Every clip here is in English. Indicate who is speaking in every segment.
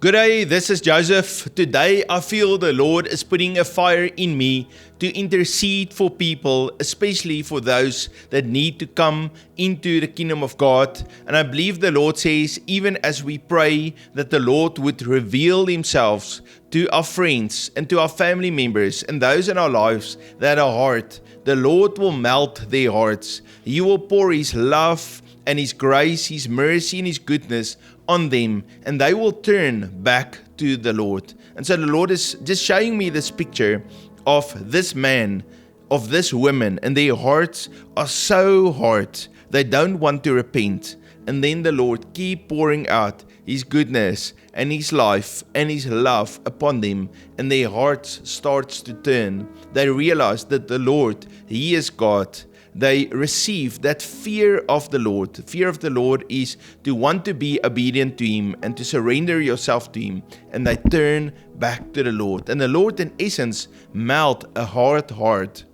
Speaker 1: Good day, this is Joseph. Today I feel the Lord is putting a fire in me to intercede for people, especially for those that need to come into the kingdom of God. And I believe the Lord says, even as we pray, that the Lord would reveal Himself to our friends and to our family members and those in our lives that are hard. The Lord will melt their hearts. He will pour His love and His grace, His mercy and His goodness on them, and they will turn back to the Lord. And so the Lord is just showing me this picture of this man, of this woman, and their hearts are so hard. They don't want to repent. And then the Lord keep pouring out His goodness and His life and His love upon them, and their hearts starts to turn. They realize that the Lord, He is God. They receive that fear of the Lord. The fear of the Lord is to want to be obedient to Him and to surrender yourself to Him. And they turn back to the Lord. And the Lord, in essence, melt a hard heart.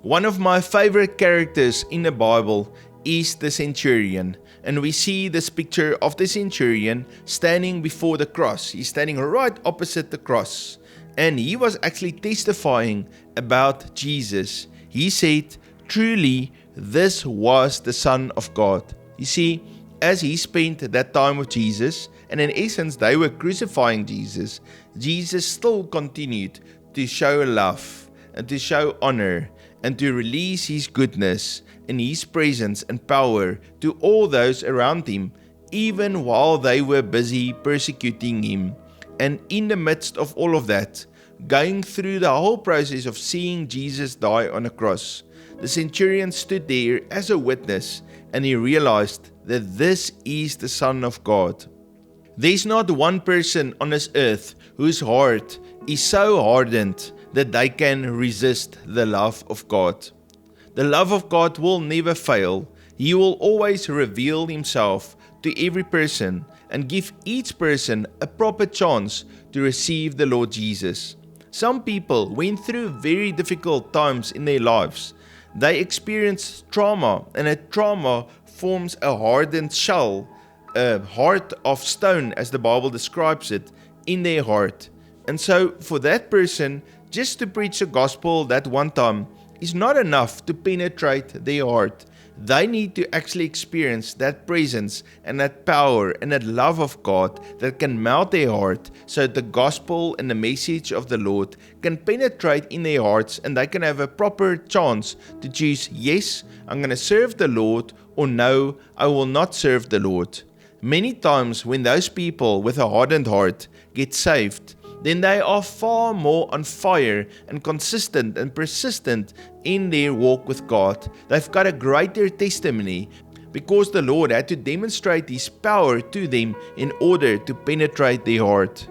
Speaker 1: One of my favorite characters in the Bible is the centurion. And we see this picture of the centurion standing before the cross. He's standing right opposite the cross. And he was actually testifying about Jesus. He said, "Truly, this was the Son of God." You see, as he spent that time with Jesus, and in essence they were crucifying Jesus, Jesus still continued to show love and to show honor and to release His goodness and His presence and power to all those around Him, even while they were busy persecuting Him. And in the midst of all of that, going through the whole process of seeing Jesus die on a cross, the centurion stood there as a witness, and he realized that this is the Son of God. There's not one person on this earth whose heart is so hardened that they can resist the love of God. The love of God will never fail. He will always reveal Himself to every person and give each person a proper chance to receive the Lord Jesus. Some people went through very difficult times in their lives. They experience trauma, and a trauma forms a hardened shell, a heart of stone, as the Bible describes it, in their heart. And so for that person, just to preach the gospel that one time is not enough to penetrate their heart. They need to actually experience that presence and that power and that love of God that can melt their heart, so that the gospel and the message of the Lord can penetrate in their hearts, and they can have a proper chance to choose, yes, I'm going to serve the Lord, or no, I will not serve the Lord. Many times when those people with a hardened heart get saved, then they are far more on fire and consistent and persistent in their walk with God. They've got a greater testimony because the Lord had to demonstrate His power to them in order to penetrate their heart.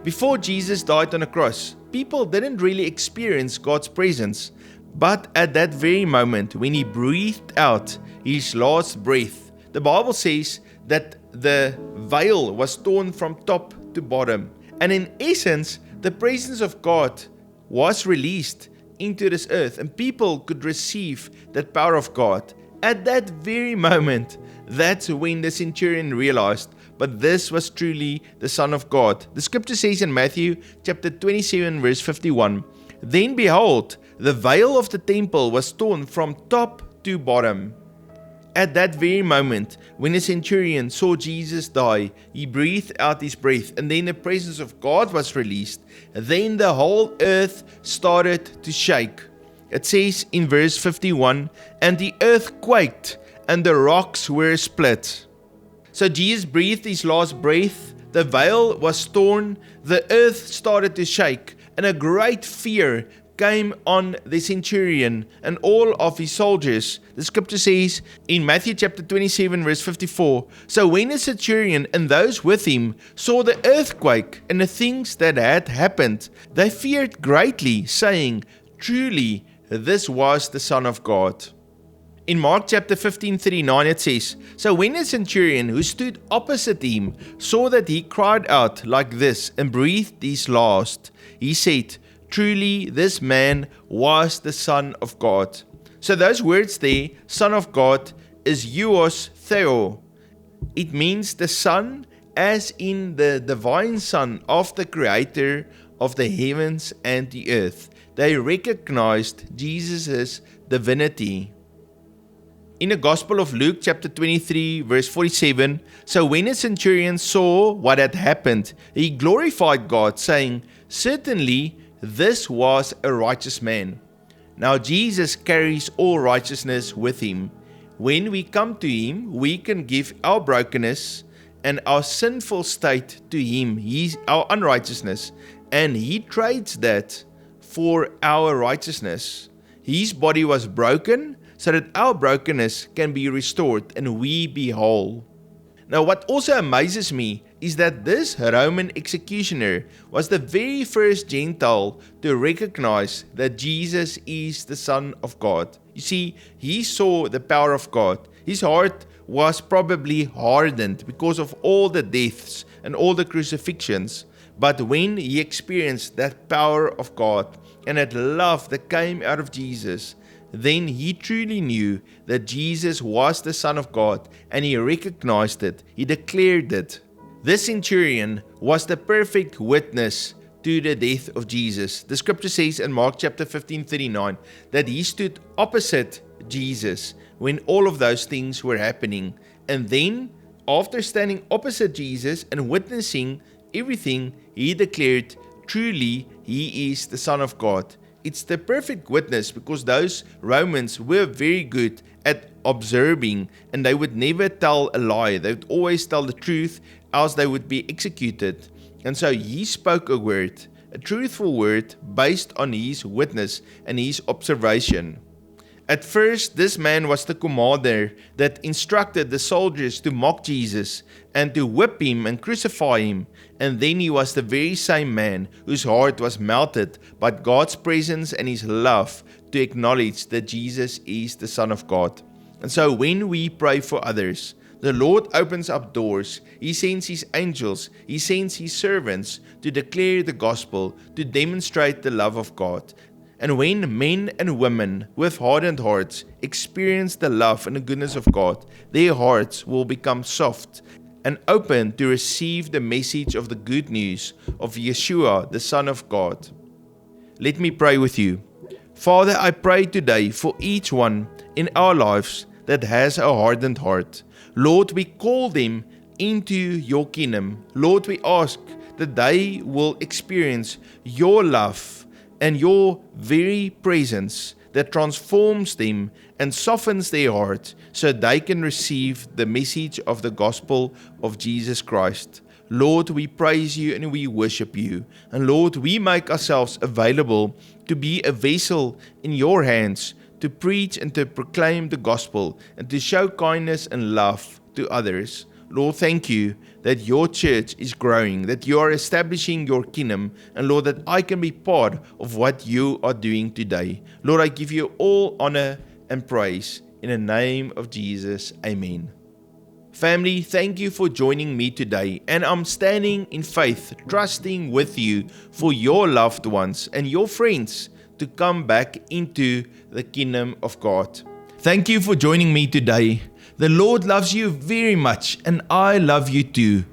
Speaker 1: Before Jesus died on the cross, people didn't really experience God's presence. But at that very moment, when He breathed out His last breath, the Bible says that the veil was torn from top to bottom. And in essence, the presence of God was released into this earth, and people could receive that power of God. At that very moment, that's when the centurion realized, but this was truly the Son of God. The scripture says in Matthew chapter 27 verse 51, "Then behold, the veil of the temple was torn from top to bottom." At that very moment, when the centurion saw Jesus die, he breathed out his breath, and then the presence of God was released. Then the whole earth started to shake. It says in verse 51, "And the earth quaked, and the rocks were split." So Jesus breathed His last breath, the veil was torn, the earth started to shake, and a great fear came on the centurion and all of his soldiers. The scripture says in Matthew chapter 27 verse 54, "So when the centurion and those with him saw the earthquake and the things that had happened, they feared greatly, saying, 'Truly, this was the Son of God.'" In Mark chapter 15:39 it says, "So when the centurion who stood opposite him saw that he cried out like this and breathed his last, he said, 'Truly, this man was the Son of God.'" So those words there, Son of God, is Huios Theo. It means the Son as in the divine Son of the Creator of the heavens and the earth. They recognized Jesus' divinity. In the Gospel of Luke chapter 23 verse 47, so when a centurion saw what had happened, he glorified God, saying, certainly this was a righteous man. Now Jesus carries all righteousness with him. When we come to him, we can give our brokenness and our sinful state to him, our unrighteousness, and he trades that for our righteousness. His body was broken so that our brokenness can be restored and we be whole. Now, what also amazes me is that this Roman executioner was the very first Gentile to recognize that Jesus is the Son of God. You see, he saw the power of God. His heart was probably hardened because of all the deaths and all the crucifixions. But when he experienced that power of God and that love that came out of Jesus, then he truly knew that Jesus was the Son of God, and he recognized it. He declared it. This centurion was the perfect witness to the death of Jesus. The scripture says in Mark chapter 15:39 that he stood opposite Jesus when all of those things were happening. And then, after standing opposite Jesus and witnessing everything, he declared, truly, he is the Son of God. It's the perfect witness because those Romans were very good at observing, and they would never tell a lie. They would always tell the truth, else they would be executed. And so he spoke a word, a truthful word based on his witness and his observation. At first, this man was the commander that instructed the soldiers to mock Jesus and to whip him and crucify him. And then he was the very same man whose heart was melted by God's presence and his love to acknowledge that Jesus is the Son of God. And so when we pray for others, the Lord opens up doors. He sends his angels, he sends his servants to declare the gospel, to demonstrate the love of God. And when men and women with hardened hearts experience the love and the goodness of God, their hearts will become soft and open to receive the message of the good news of Yeshua, the Son of God. Let me pray with you. Father, I pray today for each one in our lives that has a hardened heart. Lord, we call them into your kingdom. Lord, we ask that they will experience your love and your very presence that transforms them and softens their heart so they can receive the message of the gospel of Jesus Christ. Lord, we praise you and we worship you. And Lord, we make ourselves available to be a vessel in your hands to preach and to proclaim the gospel and to show kindness and love to others. Lord, thank you that your church is growing, that you are establishing your kingdom, and Lord, that I can be part of what you are doing today. Lord, I give you all honor and praise in the name of Jesus. Amen. Family, thank you for joining me today, and I'm standing in faith, trusting with you for your loved ones and your friends to come back into the kingdom of God. Thank you for joining me today. The Lord loves you very much, and I love you too.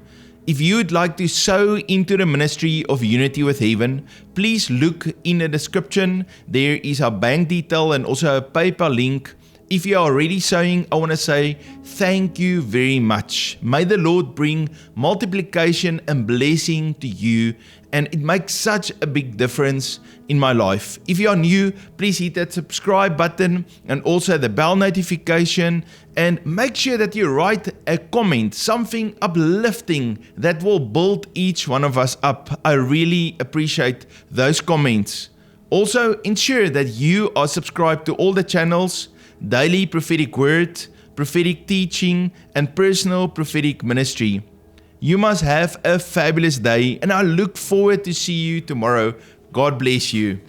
Speaker 1: If you would like to sow into the ministry of Unity with Heaven, please look in the description. There is our bank detail and also a PayPal link. If you are already sowing, I want to say thank you very much. May the Lord bring multiplication and blessing to you, and it makes such a big difference in my life. If you are new, please hit that subscribe button and also the bell notification, and make sure that you write a comment, something uplifting that will build each one of us up. I really appreciate those comments. Also, ensure that you are subscribed to all the channels: Daily Prophetic Word, Prophetic Teaching, and Personal Prophetic Ministry. You must have a fabulous day, and I look forward to see you tomorrow. God bless you.